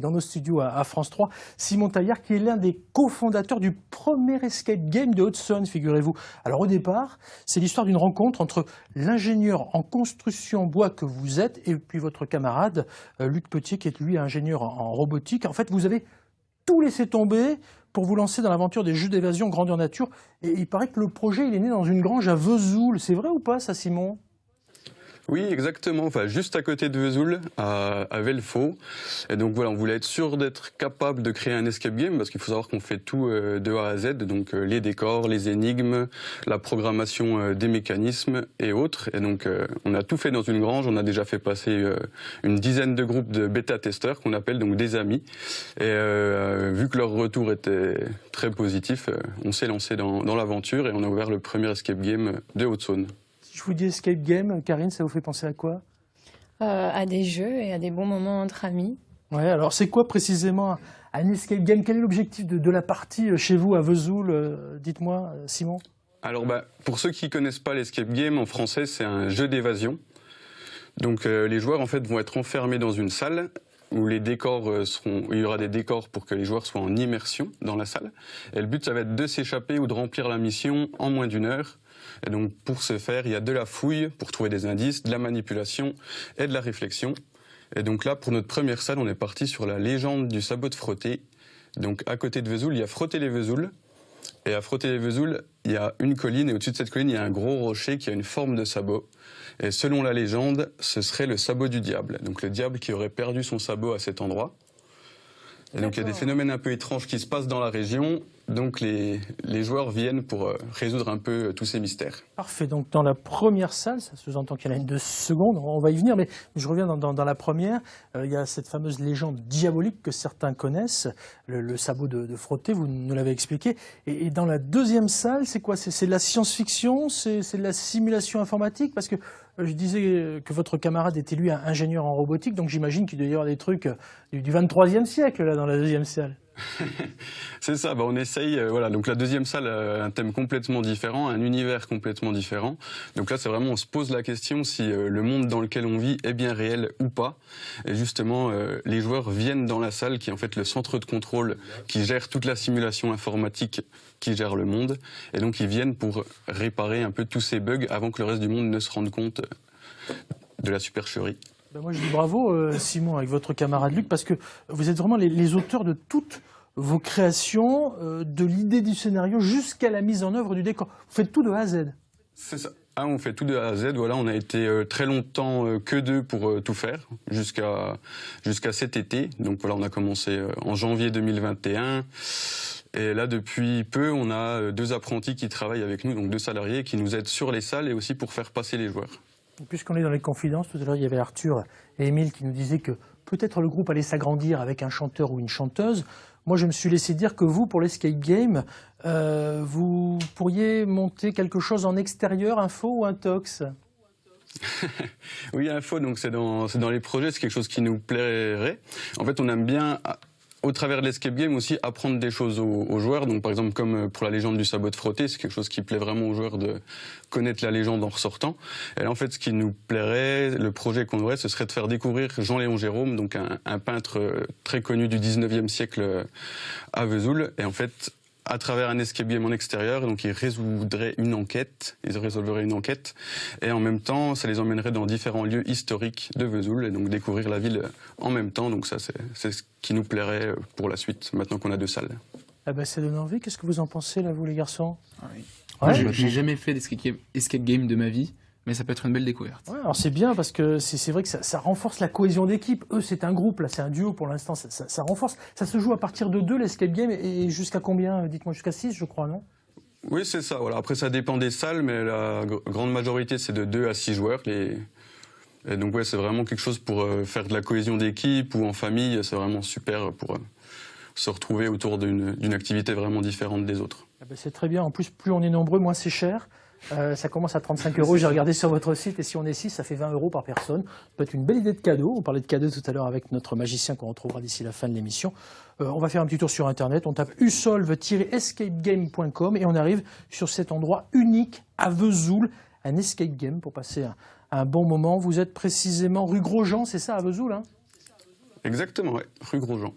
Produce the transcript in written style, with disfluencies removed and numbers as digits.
Dans nos studios à France 3, Simon Taillard, qui est l'un des cofondateurs du premier escape game de Haute-Saône, figurez-vous. Alors au départ, c'est l'histoire d'une rencontre entre l'ingénieur en construction bois que vous êtes et puis votre camarade Luc Petier, qui est lui ingénieur en robotique. En fait, vous avez tout laissé tomber pour vous lancer dans l'aventure des jeux d'évasion grandeur nature. Et il paraît que le projet, il est né dans une grange à Vesoul. C'est vrai ou pas ça, Simon ? Oui, exactement. Enfin, juste à côté de Vesoul, à Velfaux. Et donc voilà, on voulait être sûr d'être capable de créer un escape game parce qu'il faut savoir qu'on fait tout de A à Z, donc les décors, les énigmes, la programmation des mécanismes et autres. Et donc on a tout fait dans une grange. On a déjà fait passer une dizaine de groupes de bêta-testeurs qu'on appelle donc des amis. Et vu que leur retour était très positif, on s'est lancé dans l'aventure et on a ouvert le premier escape game de Haute-Saône. Si je vous dis escape game, Karine, ça vous fait penser à quoi ? À des jeux et à des bons moments entre amis. Ouais, alors c'est quoi précisément un escape game ? Quel est l'objectif de la partie chez vous à Vesoul ? Dites-moi, Simon. Alors pour ceux qui connaissent pas l'escape game, en français c'est un jeu d'évasion. Donc les joueurs en fait vont être enfermés dans une salle où les décors il y aura des décors pour que les joueurs soient en immersion dans la salle. Et le but ça va être de s'échapper ou de remplir la mission en moins d'1 heure. Et donc pour ce faire, il y a de la fouille pour trouver des indices, de la manipulation et de la réflexion. Et donc là, pour notre première salle, on est parti sur la légende du sabot de Frotté. Donc à côté de Vesoul, il y a Frotté-les-Vesoul. Et à Frotté-les-Vesoul, il y a une colline et au-dessus de cette colline, il y a un gros rocher qui a une forme de sabot. Et selon la légende, ce serait le sabot du diable. Donc le diable qui aurait perdu son sabot à cet endroit. Et donc il y a des phénomènes un peu étranges qui se passent dans la région. Donc les joueurs viennent pour résoudre un peu tous ces mystères. Parfait, donc dans la première salle, ça sous-entend qu'il y en a une de seconde, on va y venir, mais je reviens dans la première. Il y a cette fameuse légende diabolique que certains connaissent, le sabot de Frotté, vous nous l'avez expliqué. Et dans la deuxième salle, c'est quoi ? C'est de la science-fiction ? C'est de la simulation informatique ? Parce que je disais que votre camarade était lui un ingénieur en robotique, donc j'imagine qu'il doit y avoir des trucs du 23e siècle là dans la deuxième salle. C'est ça, on essaye, voilà, donc la deuxième salle a un thème complètement différent, un univers complètement différent. Donc là, c'est vraiment, on se pose la question si le monde dans lequel on vit est bien réel ou pas. Et justement, les joueurs viennent dans la salle qui est en fait le centre de contrôle qui gère toute la simulation informatique qui gère le monde. Et donc, ils viennent pour réparer un peu tous ces bugs avant que le reste du monde ne se rende compte de la supercherie. Moi, je dis bravo, Simon, avec votre camarade Luc, parce que vous êtes vraiment les auteurs de toutes vos créations, de l'idée du scénario jusqu'à la mise en œuvre du décor. Vous faites tout de A à Z. C'est ça. On fait tout de A à Z. Voilà, on a été très longtemps que deux pour tout faire, jusqu'à cet été. Donc voilà, on a commencé en janvier 2021. Et là, depuis peu, on a 2 apprentis qui travaillent avec nous, donc 2 salariés, qui nous aident sur les salles et aussi pour faire passer les joueurs. Puisqu'on est dans les confidences, tout à l'heure il y avait Arthur et Émile qui nous disaient que peut-être le groupe allait s'agrandir avec un chanteur ou une chanteuse. Moi je me suis laissé dire que vous, pour l'escape game, vous pourriez monter quelque chose en extérieur, un faux ou un tox ? Oui, un faux, donc c'est dans les projets, c'est quelque chose qui nous plairait. En fait, on aime bien, au travers de l'escape game aussi, apprendre des choses aux joueurs. Donc par exemple, comme pour la légende du sabot de Frotté, c'est quelque chose qui plaît vraiment aux joueurs de connaître la légende en ressortant. Et là, en fait, ce qui nous plairait, le projet qu'on aurait, ce serait de faire découvrir Jean-Léon Gérôme, donc un peintre très connu du 19e siècle à Vesoul. Et en fait, à travers un escape game en extérieur, donc ils résolveraient une enquête, et en même temps, ça les emmènerait dans différents lieux historiques de Vesoul, et donc découvrir la ville en même temps. Donc ça, c'est ce qui nous plairait pour la suite, maintenant qu'on a 2 salles. Ah ben, ça donne envie. Qu'est-ce que vous en pensez, là, vous, les garçons ? Oui. Ouais, J'ai jamais fait d'escape game de ma vie, mais ça peut être une belle découverte. Ouais, alors c'est bien parce que c'est vrai que ça renforce la cohésion d'équipe. Eux, c'est un groupe, là, c'est un duo pour l'instant, ça renforce. Ça se joue à partir de 2, l'escape game, et jusqu'à combien ? Dites-moi, jusqu'à 6, je crois, non ? Oui, c'est ça. Voilà. Après, ça dépend des salles, mais la grande majorité, c'est de 2 à 6 joueurs. Et donc, ouais, c'est vraiment quelque chose pour faire de la cohésion d'équipe ou en famille. C'est vraiment super pour se retrouver autour d'une activité vraiment différente des autres. Ah ben, c'est très bien. En plus, plus on est nombreux, moins c'est cher. Ça commence à 35 €. J'ai regardé sur votre site, et si on est 6, ça fait 20 € par personne. Ça peut être une belle idée de cadeau. On parlait de cadeaux tout à l'heure avec notre magicien qu'on retrouvera d'ici la fin de l'émission. On va faire un petit tour sur Internet. On tape usolve-escapegame.com et on arrive sur cet endroit unique à Vesoul, un escape game pour passer un bon moment. Vous êtes précisément rue Grosjean, c'est ça, à Vesoul, hein ? Exactement, ouais, rue Grosjean.